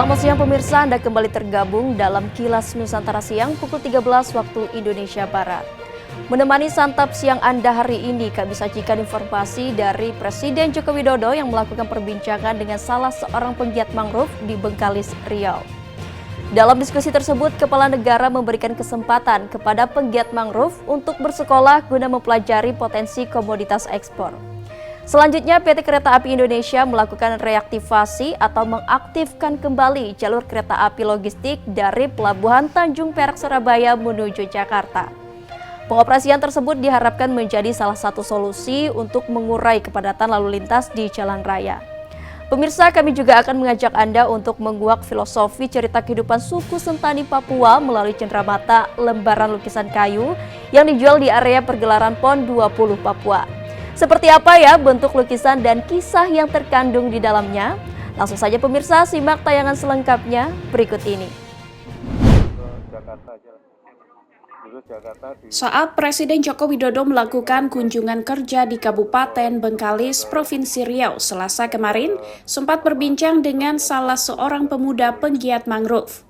Selamat siang pemirsa, Anda kembali tergabung dalam Kilas Nusantara Siang pukul 13 waktu Indonesia Barat. Menemani santap siang Anda hari ini, kami sajikan informasi dari Presiden Joko Widodo yang melakukan perbincangan dengan salah seorang penggiat mangrove di Bengkalis, Riau. Dalam diskusi tersebut, Kepala Negara memberikan kesempatan kepada penggiat mangrove untuk bersekolah guna mempelajari potensi komoditas ekspor. Selanjutnya, PT Kereta Api Indonesia melakukan reaktivasi atau mengaktifkan kembali jalur kereta api logistik dari Pelabuhan Tanjung Perak Surabaya menuju Jakarta. Pengoperasian tersebut diharapkan menjadi salah satu solusi untuk mengurai kepadatan lalu lintas di jalan raya. Pemirsa, kami juga akan mengajak Anda untuk menguak filosofi cerita kehidupan suku Sentani Papua melalui cenderamata lembaran lukisan kayu yang dijual di area pergelaran PON 20 Papua. Seperti apa ya bentuk lukisan dan kisah yang terkandung di dalamnya? Langsung saja pemirsa, simak tayangan selengkapnya berikut ini. Saat Presiden Joko Widodo melakukan kunjungan kerja di Kabupaten Bengkalis, Provinsi Riau, Selasa kemarin, sempat berbincang dengan salah seorang pemuda penggiat mangrove.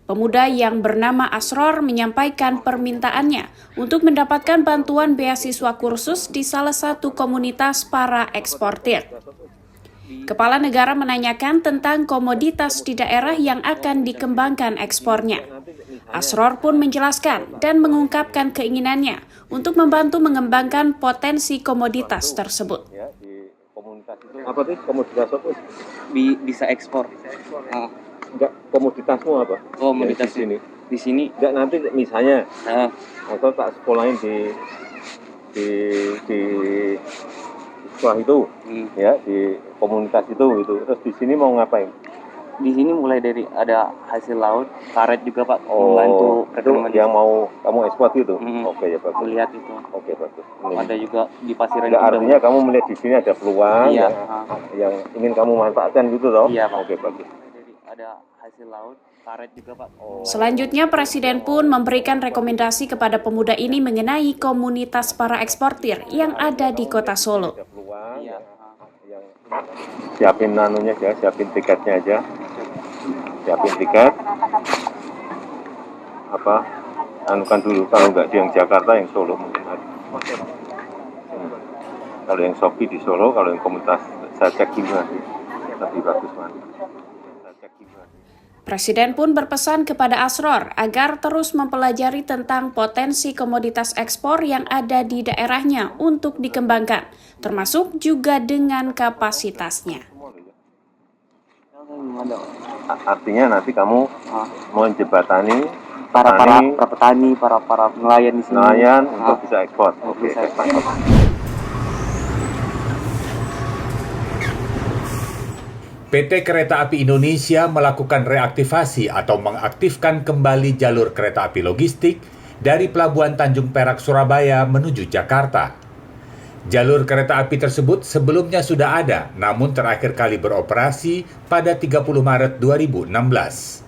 Pemuda yang bernama Asror menyampaikan permintaannya untuk mendapatkan bantuan beasiswa kursus di salah satu komunitas para eksportir. Kepala negara menanyakan tentang komoditas di daerah yang akan dikembangkan ekspornya. Asror pun menjelaskan dan mengungkapkan keinginannya untuk membantu mengembangkan potensi komoditas tersebut. Apa sih komoditas apa? Bisa ekspor. Enggak, komoditasmu apa? Komoditas di sini. Enggak, nanti misalnya atau tak sekolahin di sekolah itu, ya di komunitas itu gitu. Terus di sini mau ngapain? Di sini mulai dari ada hasil laut, karet juga Pak, Itu membantu perekonomian. yang mau kamu ekspor gitu. Oke, ya bagus. Lihat itu. Oke, bagus. Ada juga di Pasiran. Enggak, artinya kamu melihat di sini ada peluang Iya. yang ingin kamu manfaatkan gitu toh? Iya Pak. Oke, bagus. Ada hasil laut, karet juga Pak. Selanjutnya, Presiden pun memberikan rekomendasi kepada pemuda ini mengenai komunitas para eksportir yang ada di kota Solo. Iya. Siapin nanunya aja, siapin tiketnya aja. Siapin tiket. Anukan dulu, kalau nggak di yang Jakarta, yang Solo mungkin ada. Kalau yang Shopee di Solo, kalau yang komunitas saya cek juga sih, lebih bagus mana. Presiden pun berpesan kepada Asror agar terus mempelajari tentang potensi komoditas ekspor yang ada di daerahnya untuk dikembangkan, termasuk juga dengan kapasitasnya. Artinya nanti kamu menjembatani Para petani, para nelayan di sini. nelayan untuk bisa ekspor. Oke, ekspor. PT Kereta Api Indonesia melakukan reaktivasi atau mengaktifkan kembali jalur kereta api logistik dari Pelabuhan Tanjung Perak Surabaya menuju Jakarta. Jalur kereta api tersebut sebelumnya sudah ada, namun terakhir kali beroperasi pada 30 Maret 2016.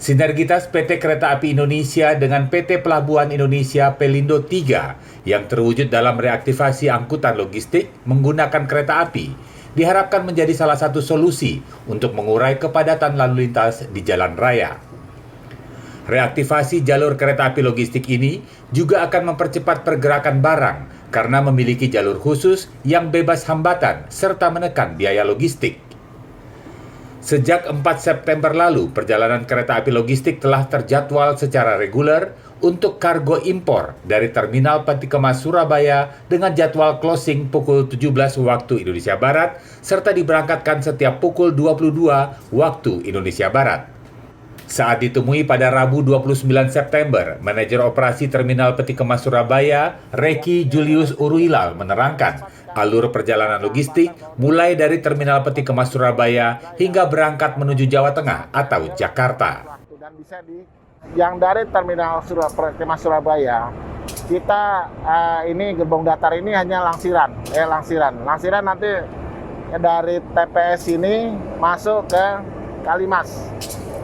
Sinergitas PT Kereta Api Indonesia dengan PT Pelabuhan Indonesia Pelindo 3 yang terwujud dalam reaktivasi angkutan logistik menggunakan kereta api diharapkan menjadi salah satu solusi untuk mengurai kepadatan lalu lintas di jalan raya. Reaktivasi jalur kereta api logistik ini juga akan mempercepat pergerakan barang karena memiliki jalur khusus yang bebas hambatan serta menekan biaya logistik. Sejak 4 September lalu, perjalanan kereta api logistik telah terjadwal secara reguler untuk kargo impor dari Terminal Peti Kemas Surabaya dengan jadwal closing pukul 17 waktu Indonesia Barat serta diberangkatkan setiap pukul 22 waktu Indonesia Barat. Saat ditemui pada Rabu 29 September, Manajer Operasi Terminal Peti Kemas Surabaya, Reki Julius Uruilal menerangkan alur perjalanan logistik mulai dari Terminal Peti Kemas Surabaya hingga berangkat menuju Jawa Tengah atau Jakarta. Dan bisa yang dari Terminal Peti Kemas Surabaya, kita ini gerbong datar ini hanya Langsiran. Langsiran nanti dari TPS ini masuk ke Kalimas.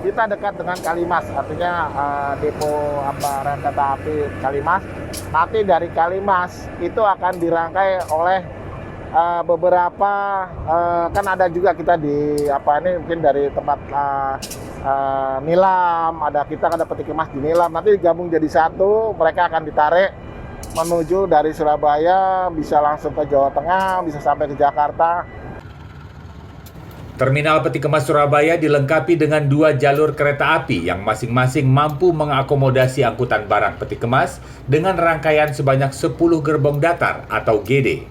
Kita dekat dengan Kalimas, artinya depo rel kereta api Kalimas. Nanti dari Kalimas itu akan dirangkai oleh beberapa kan ada juga kita di mungkin dari tempat nilam, kita ada peti kemas di nilam, nanti digabung jadi satu, mereka akan ditarik menuju dari Surabaya, bisa langsung ke Jawa Tengah, bisa sampai ke Jakarta. Terminal Peti Kemas Surabaya dilengkapi dengan 2 jalur kereta api yang masing-masing mampu mengakomodasi angkutan barang peti kemas dengan rangkaian sebanyak 10 gerbong datar atau GD.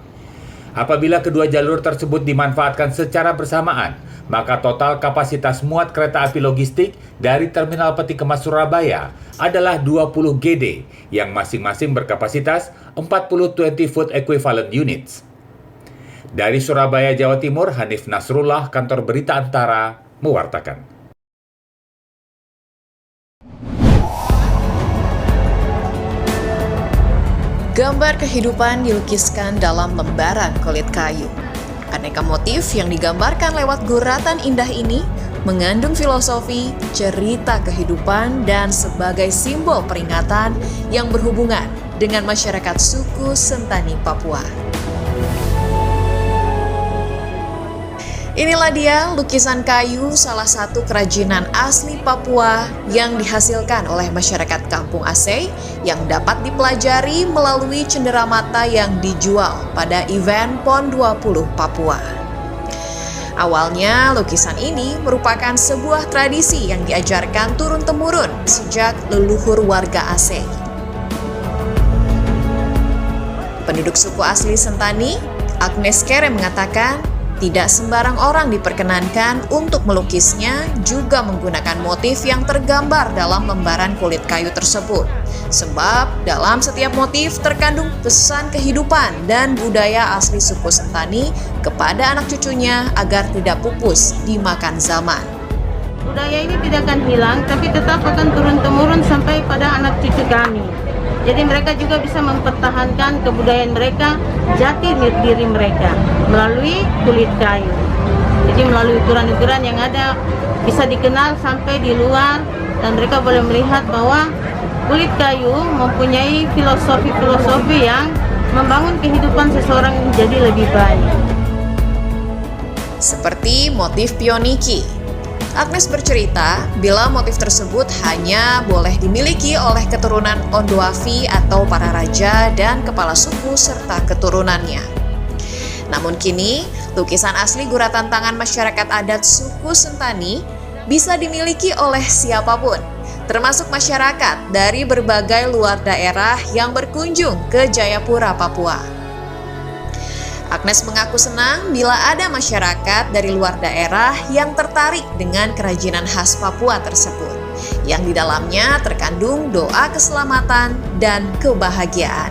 Apabila kedua jalur tersebut dimanfaatkan secara bersamaan, maka total kapasitas muat kereta api logistik dari Terminal Peti Kemas Surabaya adalah 20 GD yang masing-masing berkapasitas 40 20-foot equivalent units. Dari Surabaya, Jawa Timur, Hanif Nasrullah, Kantor Berita Antara, mewartakan. Gambar kehidupan dilukiskan dalam lembaran kulit kayu. Aneka motif yang digambarkan lewat guratan indah ini mengandung filosofi, cerita kehidupan, dan sebagai simbol peringatan yang berhubungan dengan masyarakat suku Sentani Papua. Inilah dia lukisan kayu salah satu kerajinan asli Papua yang dihasilkan oleh masyarakat Kampung Asei yang dapat dipelajari melalui cenderamata yang dijual pada event PON 20 Papua. Awalnya lukisan ini merupakan sebuah tradisi yang diajarkan turun-temurun sejak leluhur warga Asei. Penduduk suku asli Sentani, Agnes Kere mengatakan, tidak sembarang orang diperkenankan untuk melukisnya, juga menggunakan motif yang tergambar dalam lembaran kulit kayu tersebut. Sebab dalam setiap motif terkandung pesan kehidupan dan budaya asli suku Sentani kepada anak cucunya agar tidak pupus dimakan zaman. Budaya ini tidak akan hilang, tapi tetap akan turun-temurun sampai pada anak cucu kami. Jadi mereka juga bisa mempertahankan kebudayaan mereka, jati diri mereka melalui kulit kayu. Jadi melalui ukuran-ukuran yang ada bisa dikenal sampai di luar, dan mereka boleh melihat bahwa kulit kayu mempunyai filosofi-filosofi yang membangun kehidupan seseorang menjadi lebih baik. Seperti motif pioniki. Agnes bercerita, bila motif tersebut hanya boleh dimiliki oleh keturunan Ondoafi atau para raja dan kepala suku serta keturunannya. Namun kini, lukisan asli guratan tangan masyarakat adat suku Sentani bisa dimiliki oleh siapapun, termasuk masyarakat dari berbagai luar daerah yang berkunjung ke Jayapura, Papua. Agnes mengaku senang bila ada masyarakat dari luar daerah yang tertarik dengan kerajinan khas Papua tersebut, yang di dalamnya terkandung doa keselamatan dan kebahagiaan.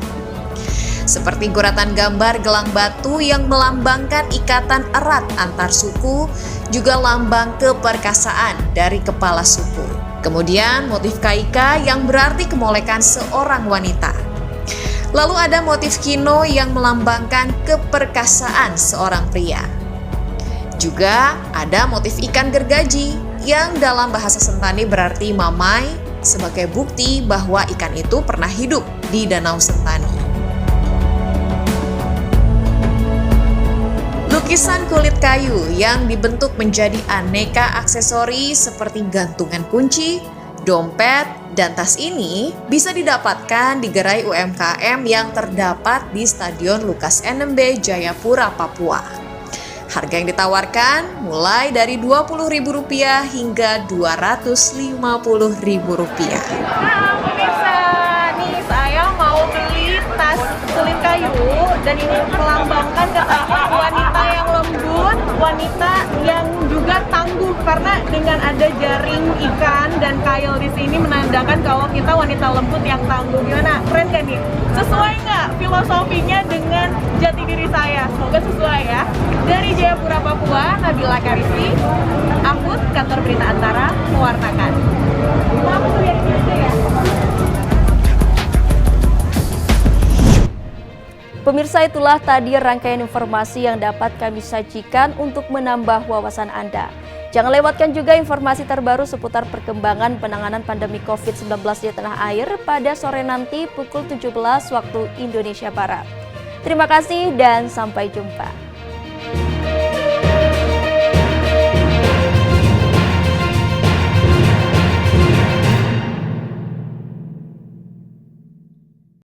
Seperti guratan gambar gelang batu yang melambangkan ikatan erat antar suku, juga lambang keperkasaan dari kepala suku. Kemudian motif kaika yang berarti kemolekan seorang wanita. Lalu ada motif kino yang melambangkan keperkasaan seorang pria. Juga ada motif ikan gergaji yang dalam bahasa Sentani berarti mamai, sebagai bukti bahwa ikan itu pernah hidup di Danau Sentani. Lukisan kulit kayu yang dibentuk menjadi aneka aksesori seperti gantungan kunci, dompet, dan tas ini bisa didapatkan di gerai UMKM yang terdapat di Stadion Lukas NMB Jayapura, Papua. Harga yang ditawarkan mulai dari Rp20.000 hingga Rp250.000. Pemirsa, nih saya mau beli tas kulit kayu, dan ini melambangkan ketahanan wanita yang lembut, wanita yang juga tangguh, karena dengan ada jaring ikan dan kail di sini menandakan kalau kita wanita lembut yang tangguh. Gimana? Keren kan nih? Sesuai nggak filosofinya dengan jati diri saya? Semoga sesuai ya. Dari Jayapura, Papua, Nabila Karisi, Akut, Kantor Berita Antara, mewartakan. Mampu ya Indonesia ya. Pemirsa, itulah tadi rangkaian informasi yang dapat kami sajikan untuk menambah wawasan Anda. Jangan lewatkan juga informasi terbaru seputar perkembangan penanganan pandemi COVID-19 di tanah air pada sore nanti pukul 17 waktu Indonesia Barat. Terima kasih dan sampai jumpa.